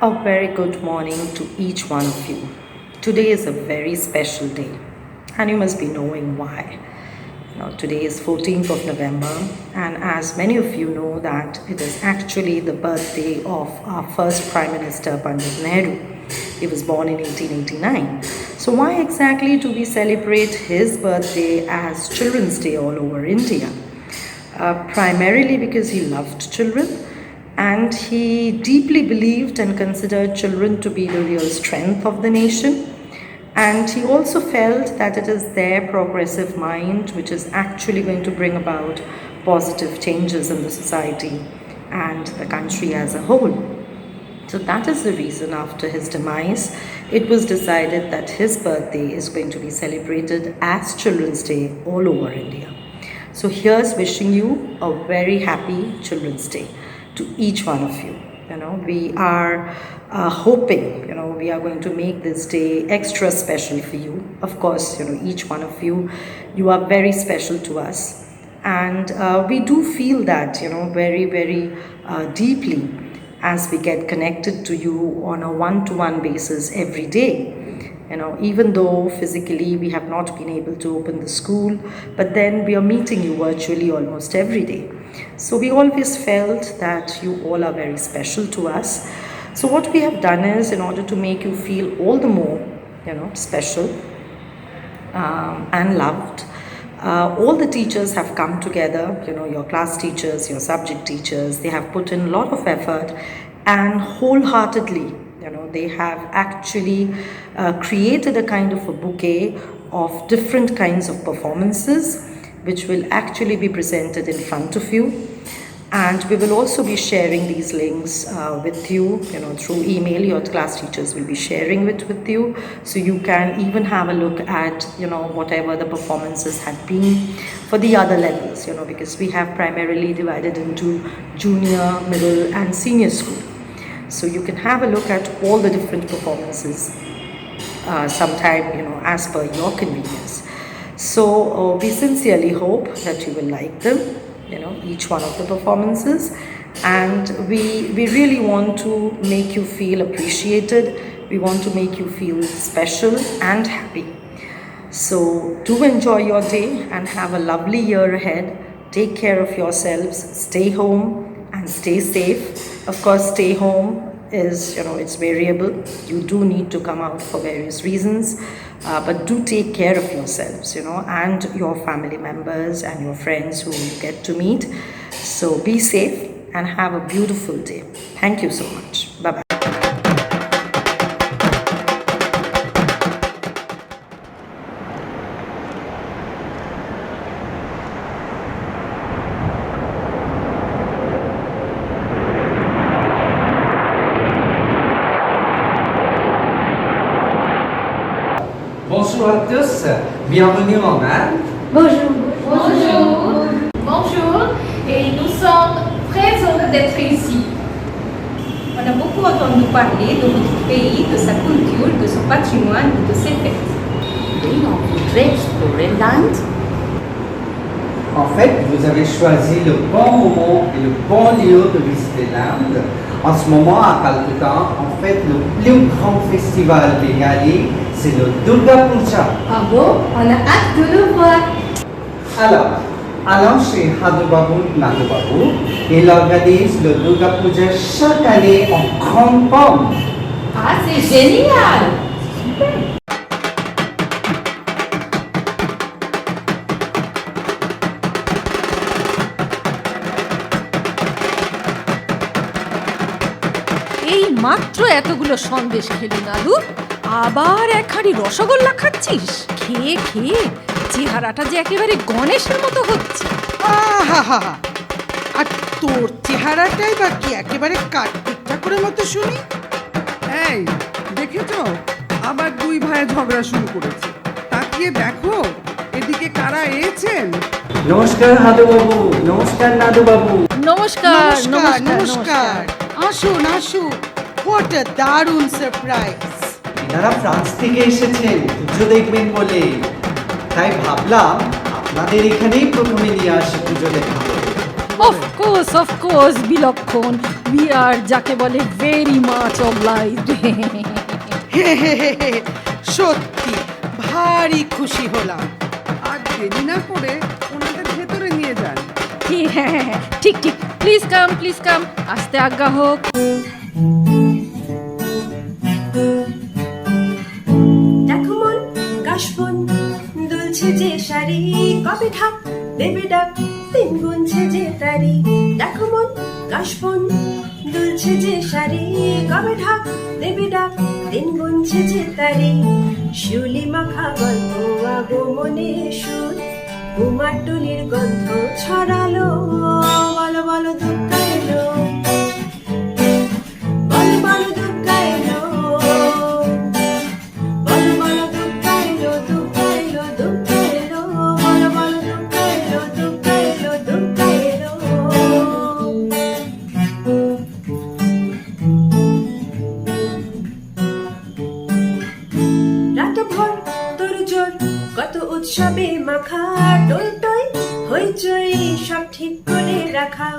A very good morning to each one of you. Today is a very special day, and you must be knowing why. Today is 14th of November, and as many of you know, that it is actually the birthday of our first Prime Minister, Pandit Nehru. He was born in 1889. So, why exactly do we celebrate his birthday as Children's Day all over India? Primarily because he loved children and he deeply believed and considered children to be the real strength of the nation. And he also felt that it is their progressive mind which is actually going to bring about positive changes in the society and the country as a whole. So that is the reason after his demise, it was decided that his birthday is going to be celebrated as Children's Day all over India. So here's wishing you a very happy Children's Day to each one of you. We are hoping, we are going to make this day extra special for you. Of course, each one of you, you are very special to us. And we do feel that, very, very deeply as we get connected to you on a one-to-one basis every day. Even though physically we have not been able to open the school, but then we are meeting you virtually almost every day. So we always felt that you all are very special to us. So what we have done is, in order to make you feel all the more, special and loved, all the teachers have come together, your class teachers, your subject teachers, they have put in a lot of effort and wholeheartedly, they have actually created a kind of a bouquet of different kinds of performances which will actually be presented in front of you. And we will also be sharing these links with you, through email. Your class teachers will be sharing it with you. So you can even have a look at, whatever the performances had been for the other levels, because we have primarily divided into junior, middle and senior school. So you can have a look at all the different performances sometime, as per your convenience. So we sincerely hope that you will like them, each one of the performances, and we really want to make you feel appreciated. We want to make you feel special and happy. So do enjoy your day and have a lovely year ahead. Take care of yourselves, stay home and stay safe. Of course, stay home is, it's variable. You do need to come out for various reasons, but do take care of yourselves, and your family members and your friends who you get to meet. So be safe and have a beautiful day. Thank you so much. Bye-bye. Bonjour à tous, bienvenue en Inde. Bonjour. Bonjour. Bonjour. Et nous sommes très heureux d'être ici. On a beaucoup entendu parler de votre pays, de sa culture, de son patrimoine et de ses fêtes. Oui, on voudrait explorer l'Inde. En fait, vous avez choisi le bon moment et le bon lieu de visiter l'Inde. En ce moment, à Calcutta, en fait, le plus grand festival bengali, c'est le Durga Puja. Ah bon? On a hâte de le voir. Alors, allons chez Nadhubabu. Il organise le Durga Puja chaque année en grande pompe. Ah, c'est génial! Super! এই মাত্র এতগুলো সন্দেশ খেলি দাদু, আবার এক হাঁড়ি রসগোল্লা খাচ্ছিস? খেয়ে খেয়ে চেহারাটা যে একেবারে গণেশের মতো হচ্ছে। আহা, আর তোর চেহারাটাই বা কি একেবারে কার্তিক ঠাকুরের মতো শুনি। এই দেখেছো, আবার দুই ভাই ঝগড়া শুরু করেছে। তাকিয়ে দেখো এদিকে কারা এসেছেন। নমস্কার হাদুবাবু, নমস্কার নাদুবাবু। নমস্কার। নমস্কার। আসুন আসুন, হোয়াট আ দারুণ সারপ্রাইজ। এনারা ফ্রান্স থেকে এসেছেন পুজো দেখবেন বলে, তাই ভাবলাম আপনাদের এখানেই প্রথমে নিয়ে আসি পুজো দেখাবো। অফ কোর্স বিলক্ষণ। উই আর যাকে বলে ভেরি মাচ অবলাইজড। সত্যি ভারী খুশি হলাম। আর দেরি না করে ওনাদের ভেতরে নিয়ে যান। হ্যাঁ, ঠিক ঠিক, প্লিজ কাম, আস্তে আজ্ঞা হোক। দেখো মন কাশবন দুলছে যে শাড়ি, কবে ঢাক দেবে ডাক তিন গুনছে যে তারি। দেখো মন কাশবন দুলছে যে শাড়ি, কবে ঢাক দেবে ডাক তিন গুনছে যে তারি। শিউলি মাখা গল্প আগমনে সুর, কুমারটুলির গন্ধ ছড়ালো, বলো বলো দুর্গা এলো, বলো বলো দুর্গা এলো, বলো বলো দুর্গা এলো, দুর্গা এলো, দুর্গা এলো, বলো বলো দুর্গা এলো, দুর্গা এলো, দুর্গা এলো। রাত ভোর তোর জোর কত উৎসবে মাখা, টই টই হইচই সব ঠিক করে রাখা।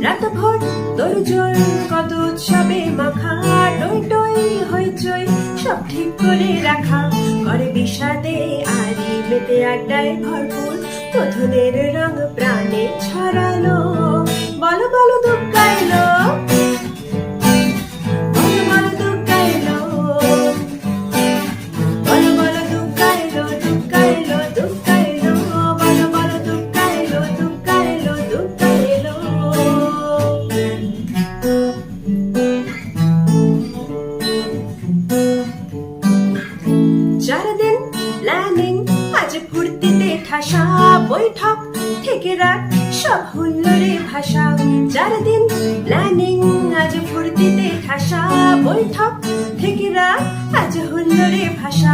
রাত ভোর তোর জোর কত উৎসবে মাখা, টই টই হইচই সব ঠিক করে রাখা। করে বিষাদে আরি মেতে আড্ডায় ভরপুর, কথনের রং প্রাণে ছড়ালো, বলো বলো দুর্গা এলো, বলো বলো দুর্গা এলো, বলো বলো দুর্গা এলো, দুর্গা এলো, দুর্গা এলো, বলো বলো দুর্গা এলো, দুর্গা এলো, দুর্গা এলো। চারদিন প্ল্যানিং আজ ফুর্তিতে ঠাসা, বৈঠক থেকে রাত সব হুল্লোড়ে ভাষা। চারদিন প্ল্যানিং আজ ফুর্তিতে ঠাসা, বৈঠক থেকে রাত আজ হুল্লোড়ে ভাষা।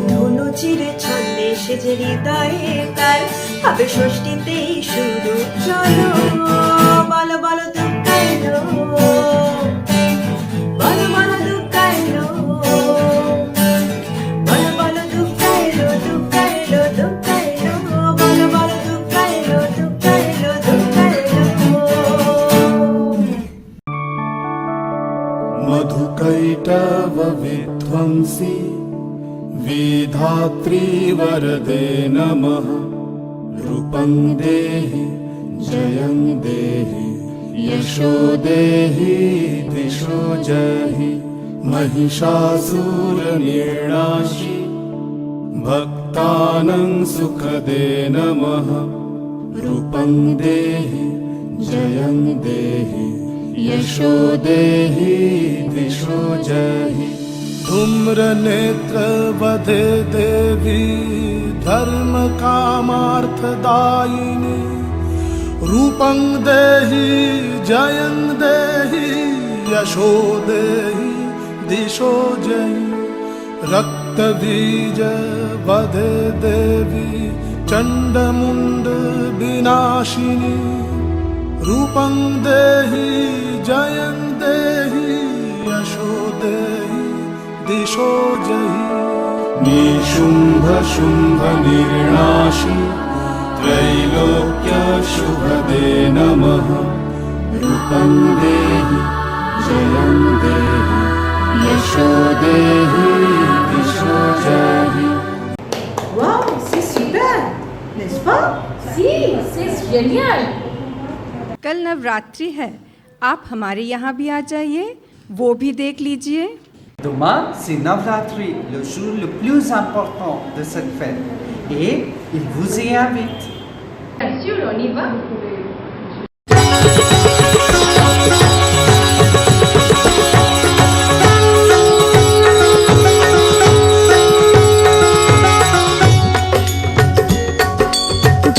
ধনু চিরে ছন্দে সেজে হৃদয়ে তার হবে ষষ্ঠীতেই শুরু, চলো বলো বলো দুর্গা এলো, বলো বলো দুর্গা এলো, বলো বলো দুর্গা এলো, দুর্গা এলো, দুর্গা এলো, বলো বলো দুর্গা এলো, দুর্গা এলো, দুর্গা এলো। मधुकैटव विध्वंसी विधात्री वरदे नमः। रूपं देहि जयं देहि यशो देहि दिशो जहि। महिषासुरनिर्णाशि भक्तानां सुखदे नमः। रूपं देहि जयं देहि यशो देहि दिशो जहि। धूम्रनेत्र वधे देवी धर्म कामार्थदायिनी। रूपं देहि जयं देहि यशो देहि दिशो जहि। रक्तबीज वधे देवी चण्डमुण्ड विनाशिनी। रूपं देहि जयं देहि यशो देहि दिशो जहि। निशुम्भ शुम्भ निर्णाशि त्रैलोक्य शुभदे नमः। रूपं देहि जयं देहि यशो देहि दिशो जहि। Waouh, c'est super, n'est-ce pas? Si, c'est génial. कल नवरात्रि है, आप हमारे यहाँ भी आ जाइए, वो भी देख लीजिए। Demain, c'est Navratri, le jour le plus important de cette fête. Et il vous y invite. Bien sûr, on y va.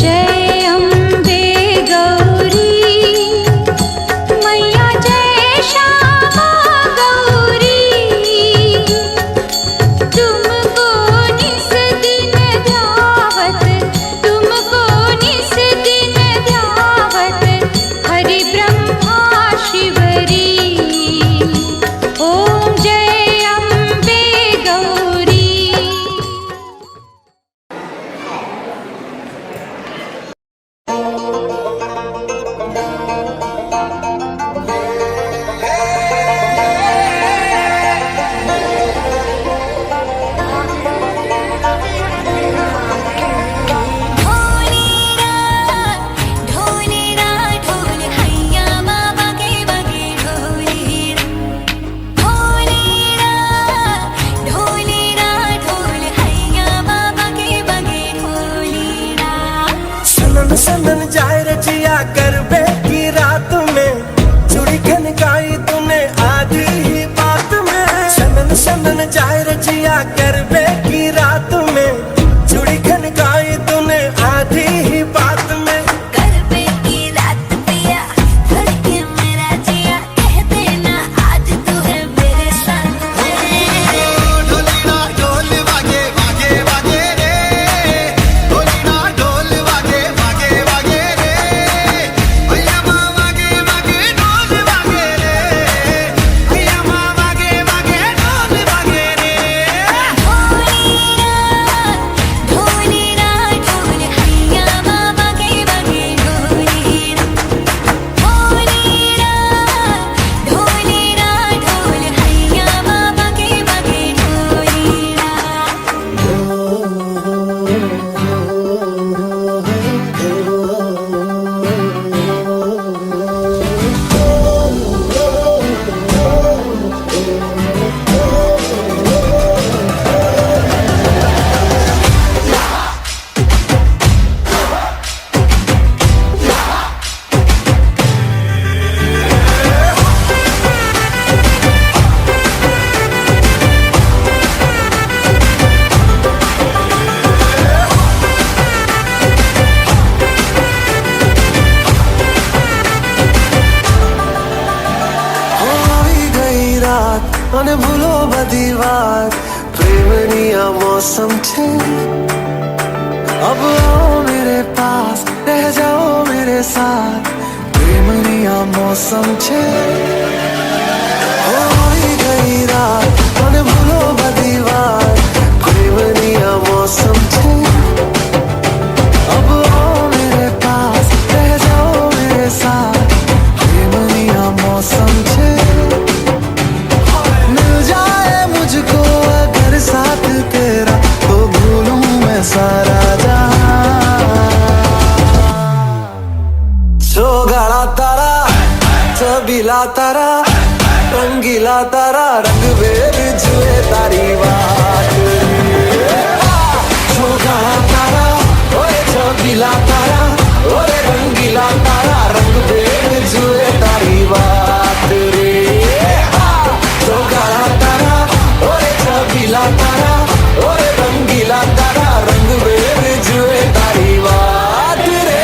जय अम्बे गौरी मैया, जय श्यामा गौरी। तुमको निस दिन ध्यावत, तुमको निस दिन ध्यावत, हरि ब्रह्मा शिव करबे की रात में चूड़ी खनकाई तूने आधी ही बात में शनन शनन जाए रजिया करबे की रात में चूड़ी खनकाई तूने आधी ही बात में करबे की रात पिया धड़के मेरा जिया कह देना आज तू है मेरे साथ ढोलना ढोल वागे वागे वागे रे ढोलना ढोल वागे वागे वागे रे भैया माँ वागे वागे ढोल वागे रे भैया माँ वागे वागे ढोल वागे रे ढोली ना ढोल हैया बाबा के बगे ढोली ना ढोली ना ढोल हैया बाबा के बगे ढोली ना आई गई रात અને ભૂલો બધી વાત પ્રેમની આ मौसम છે अब आओ मेरे पास रह जाओ मेरे साथ प्रेमनी आ मौसम છે आई गई रात અને ભૂલો બધી વાત પ્રેમની આ मौसम છે अब आओ मेरे पास रह जाओ मेरे साथ प्रेमनी आ मौसम છે मिल जाए मुझको अगर साथ तेरा तो भूलूं मैं सारा जहां सोगाड़ा तारा चबीला तारा रंगीला तारा रंग बेर जुए तारी बात सोगाड़ा तारा ओए चबीला तारा ओए रंगीला तारा रंग बेर जुए तारी बात रे सोगाड़ा तारा ओए चबीला तारा ओए रंगीला तारा रंग बेर जुए तारी बात रे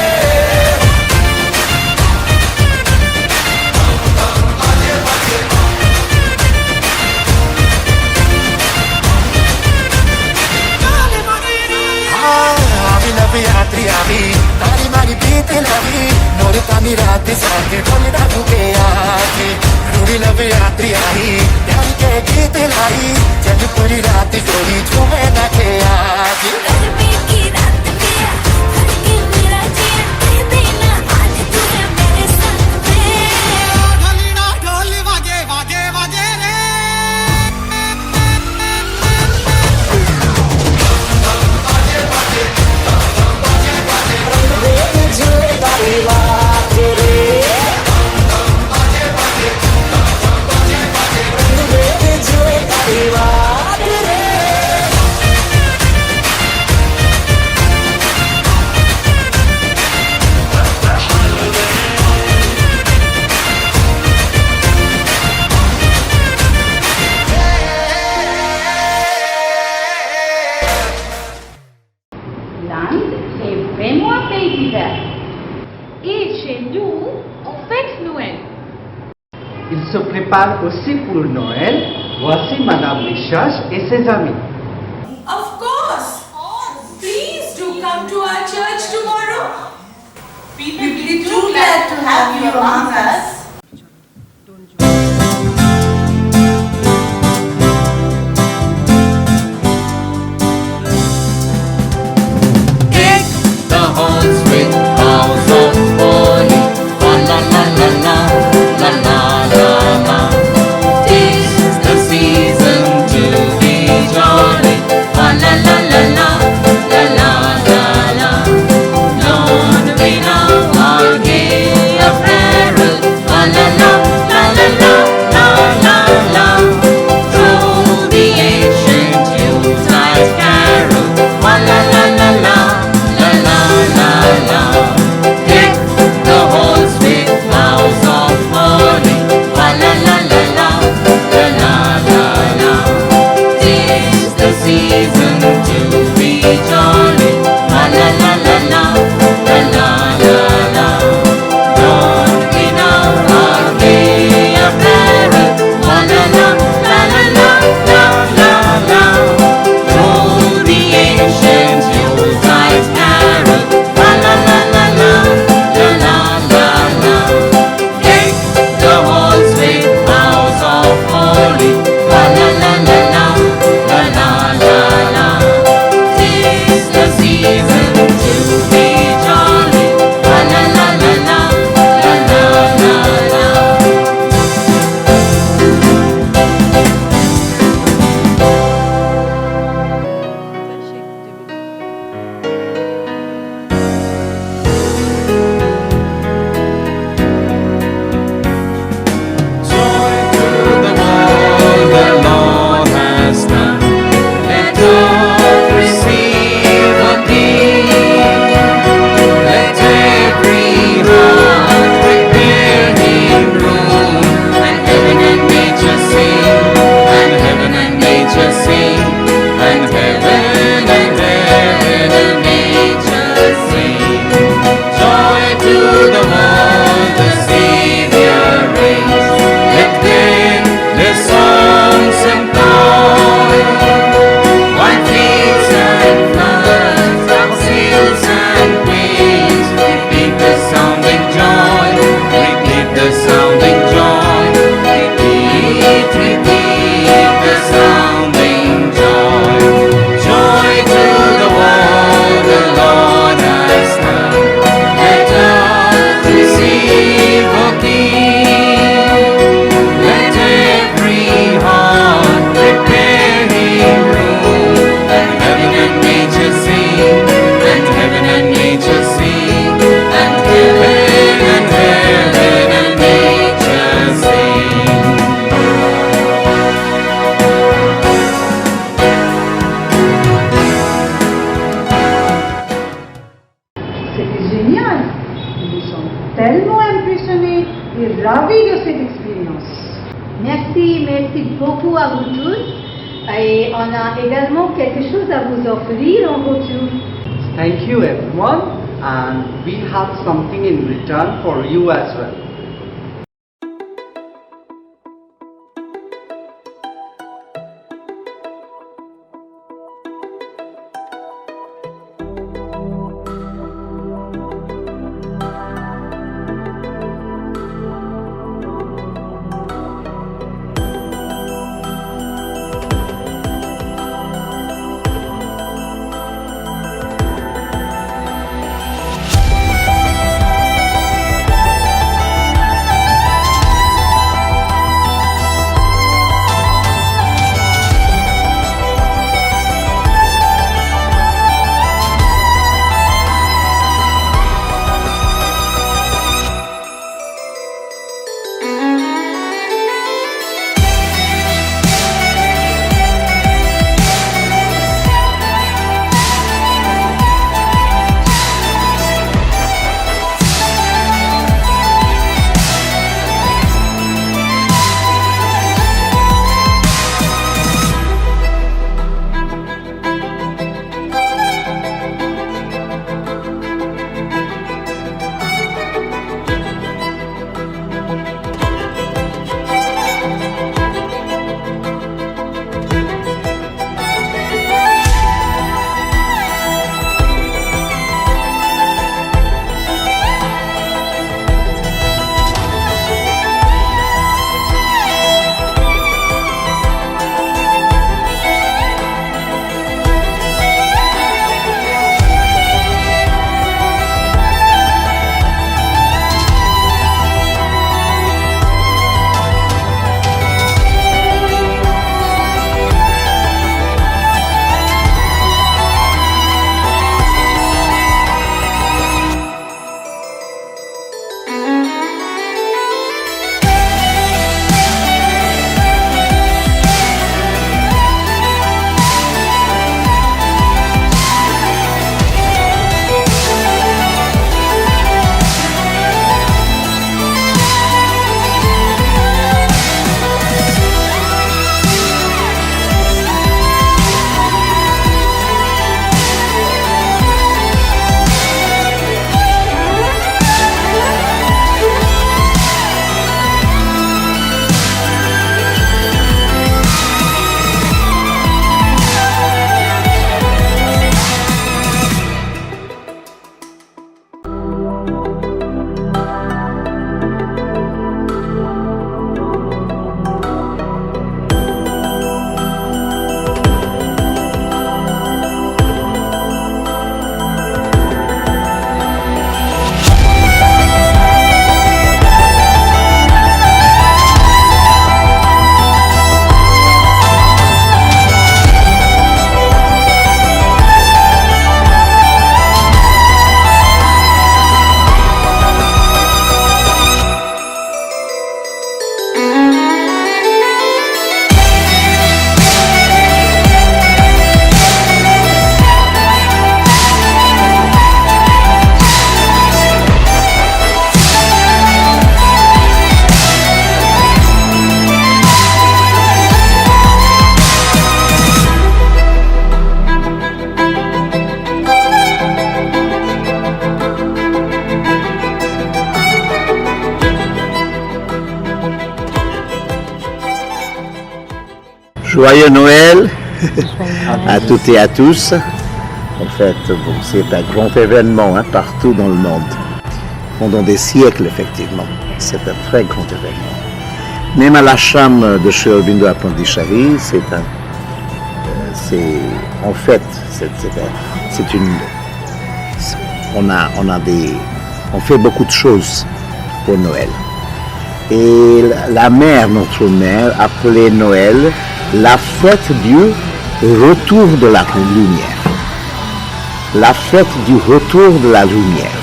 आवी नवी यात्री आवी तारी मारी बीते लवी नोरता मिराते साथे ढोलना भूखे आके रूड़ी नवी यात्री आई प्यार के गीत लाई चल पूरी रात जोड़ी झूमे नाचे आज करबे की रात पिया धड़के मेरा जिया कह देना आज तू है मेरे साथ ढोलना ढोल वागे वागे वागे रे जुए तारी बात रे जुए तारी बात रे Land est vraiment un pays d'hiver. Et chez nous, on fête Noël. Il se prépare aussi pour Noël. Voici Madame Lichage et ses amis. Of course. Please do come to our church tomorrow. We will be too glad to have you among us. The horns with boughs of holly, la la la la la, la la la la. 'Tis the season to be jolly, la la la la la, la la la la. Lord, we now are gay apparel, tellement impressionnée et ravie de cette expérience. Merci beaucoup à vous tous. Et on a également quelque chose à vous offrir en retour. Thank you everyone, and we have something in return for you as well. Joyeux Noël à toutes et à tous. En fait, bon, c'est un grand événement partout dans le monde. Pendant des siècles, effectivement. C'est un très grand événement. Même à la chambre de Sri Aurobindo à Pondichéry, on fait beaucoup de choses pour Noël. Et la mère, notre mère, appelait Noël la fête du retour de la lumière. La fête du retour de la lumière.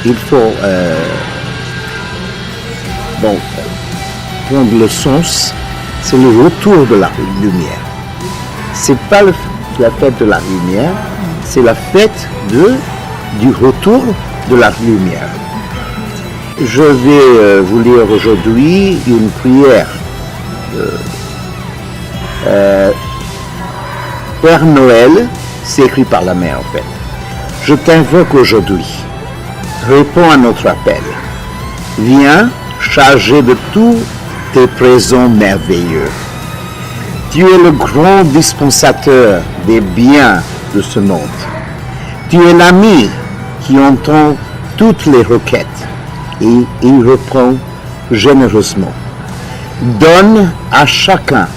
Il faut prendre le sens, c'est le retour de la lumière. C'est pas la fête de la lumière, c'est la fête du retour de la lumière. Je vais vous lire aujourd'hui une prière de Père Noël, c'est écrit par la mère en fait. Je t'invoque aujourd'hui, réponds à notre appel. Viens chargé de tous tes présents merveilleux. Tu es le grand dispensateur des biens de ce monde. Tu es l'ami qui entend toutes les requêtes et il reprend généreusement. Donne à chacun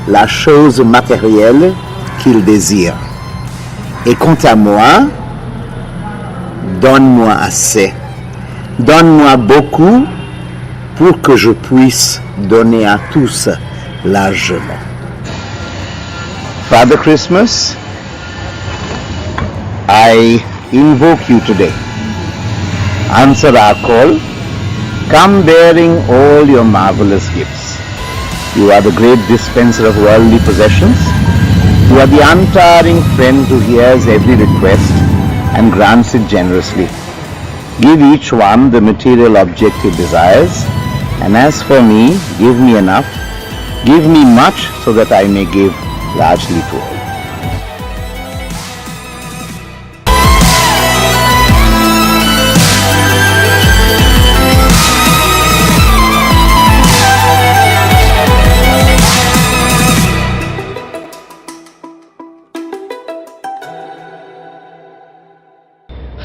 la chose matérielle qu'il désire. Et quant à moi, donne-moi assez. Donne-moi beaucoup pour que je puisse donner à tous largement. Father Christmas, I invoke you today. Answer our call. Come bearing all your marvelous gifts. You are the great dispenser of worldly possessions. You are the untiring friend who hears every request and grants it generously. Give each one the material object he desires, and as for me, give me enough, give me much so that I may give largely to all.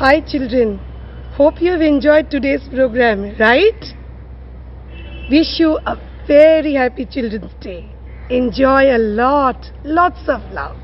Hi children, hope you have enjoyed today's program, right? Wish you a very happy Children's Day. Enjoy a lot, lots of love.